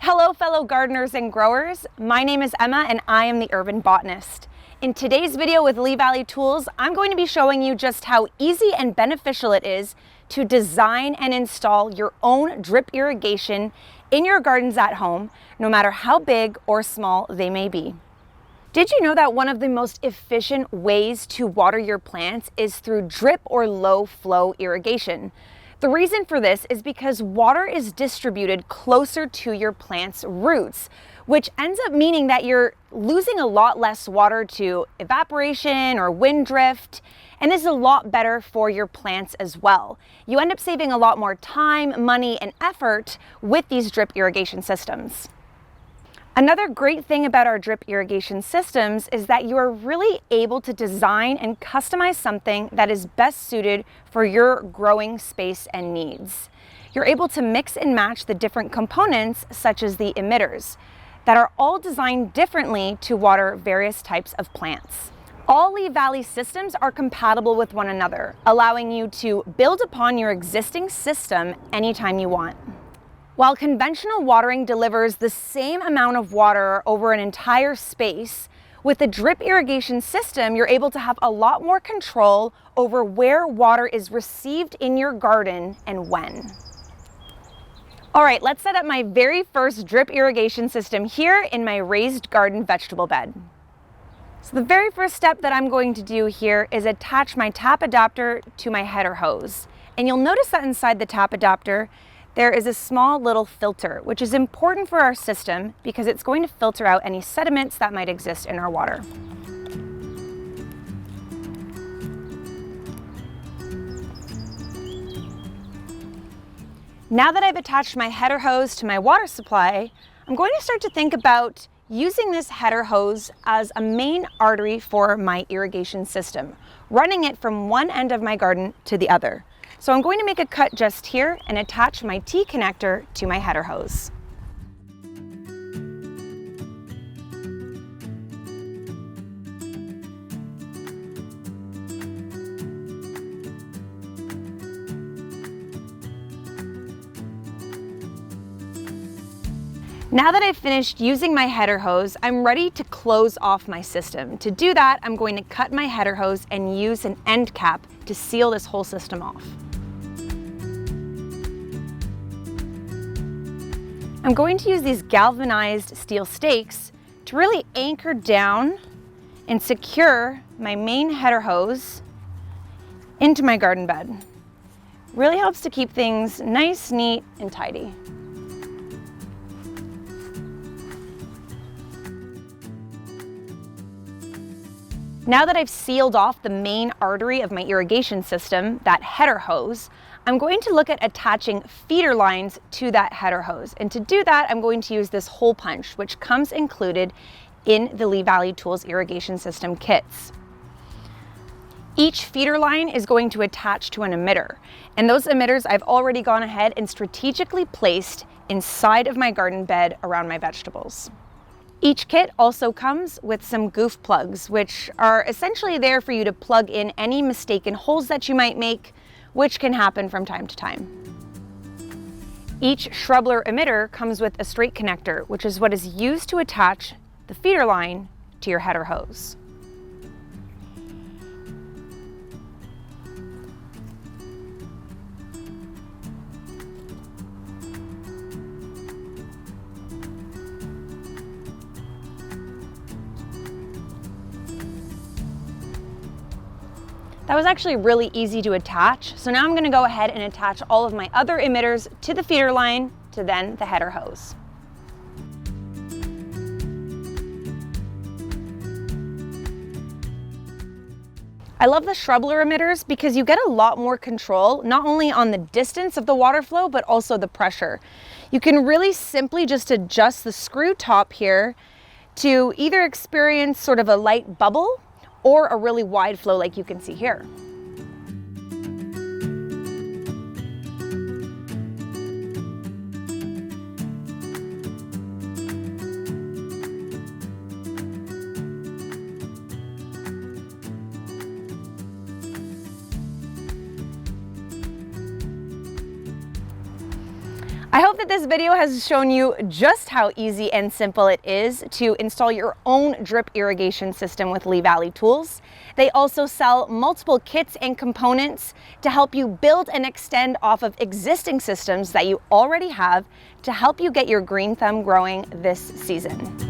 Hello, fellow gardeners and growers. My name is Emma and I am the Urban Botanist. In today's video with Lee Valley Tools, I'm going to be showing you just how easy and beneficial it is to design and install your own drip irrigation in your gardens at home, no matter how big or small they may be. Did you know that one of the most efficient ways to water your plants is through drip or low flow irrigation? The reason for this is because water is distributed closer to your plant's roots, which ends up meaning that you're losing a lot less water to evaporation or wind drift, and this is a lot better for your plants as well. You end up saving a lot more time, money, and effort with these drip irrigation systems. Another great thing about our drip irrigation systems is that you are really able to design and customize something that is best suited for your growing space and needs. You're able to mix and match the different components, such as the emitters, that are all designed differently to water various types of plants. All Lee Valley systems are compatible with one another, allowing you to build upon your existing system anytime you want. While conventional watering delivers the same amount of water over an entire space, with the drip irrigation system, you're able to have a lot more control over where water is received in your garden and when. All right, let's set up my very first drip irrigation system here in my raised garden vegetable bed. So the very first step that I'm going to do here is attach my tap adapter to my header hose. And you'll notice that inside the tap adapter, there is a small little filter, which is important for our system because it's going to filter out any sediments that might exist in our water. Now that I've attached my header hose to my water supply, I'm going to start to think about using this header hose as a main artery for my irrigation system, running it from one end of my garden to the other. So I'm going to make a cut just here and attach my T-connector to my header hose. Now that I've finished using my header hose, I'm ready to close off my system. To do that, I'm going to cut my header hose and use an end cap to seal this whole system off. I'm going to use these galvanized steel stakes to really anchor down and secure my main header hose into my garden bed. Really helps to keep things nice, neat, and tidy. Now that I've sealed off the main artery of my irrigation system, that header hose, I'm going to look at attaching feeder lines to that header hose. And to do that, I'm going to use this hole punch, which comes included in the Lee Valley Tools irrigation system kits. Each feeder line is going to attach to an emitter. And those emitters I've already gone ahead and strategically placed inside of my garden bed around my vegetables. Each kit also comes with some goof plugs, which are essentially there for you to plug in any mistaken holes that you might make, which can happen from time to time. Each Shrubler emitter comes with a straight connector, which is what is used to attach the feeder line to your header hose. That was actually really easy to attach. So now I'm gonna go ahead and attach all of my other emitters to the feeder line, to then the header hose. I love the Shrubler emitters because you get a lot more control, not only on the distance of the water flow, but also the pressure. You can really simply just adjust the screw top here to either experience sort of a light bubble or a really wide flow like you can see here. I hope that this video has shown you just how easy and simple it is to install your own drip irrigation system with Lee Valley Tools. They also sell multiple kits and components to help you build and extend off of existing systems that you already have to help you get your green thumb growing this season.